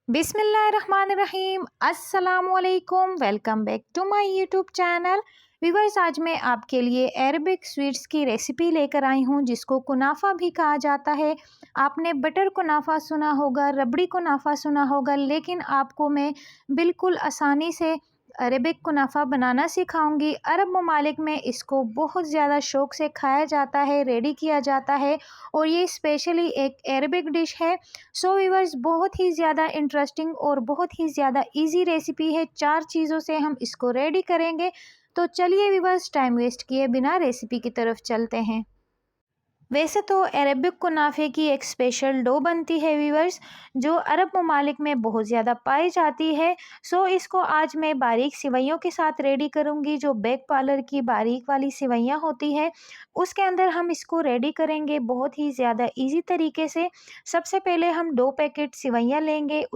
बिस्मिल्लाहिर्रहमानिर्रहीम अस्सलामुअलैकुम। Welcome back to my YouTube channel. Viewers, आज मैं आपके लिए अरबिक स्वीट्स की रेसिपी लेकर आई हूँ जिसको कुनाफा भी कहा जाता है। आपने बटर कुनाफा सुना होगा, रबड़ी कुनाफा सुना होगा, लेकिन आपको मैं बिल्कुल आसानी से अरबिक कुनाफा बनाना सिखाऊंगी। अरब ममालिक में इसको बहुत ज़्यादा शौक़ से खाया जाता है, रेडी किया जाता है और ये स्पेशली एक अरबिक डिश है। सो व्यूअर्स, बहुत ही ज़्यादा इंटरेस्टिंग और बहुत ही ज़्यादा इजी रेसिपी है। 4 चीज़ों से हम इसको रेडी करेंगे। तो चलिए व्यूअर्स, टाइम वेस्ट किए बिना रेसिपी की तरफ चलते हैं। वैसे तो अरबिक कुनाफे की एक स्पेशल डो बनती है व्यूअर्स, जो अरब ममालिक में बहुत ज़्यादा पाई जाती है। सो इसको आज मैं बारीक सिवैयों के साथ रेडी करूँगी। जो बेक पार्लर की बारीक वाली सिवैयाँ होती है उसके अंदर हम इसको रेडी करेंगे बहुत ही ज़्यादा इजी तरीके से। सबसे पहले हम 2 पैकेट सिवैयाँ लेंगे।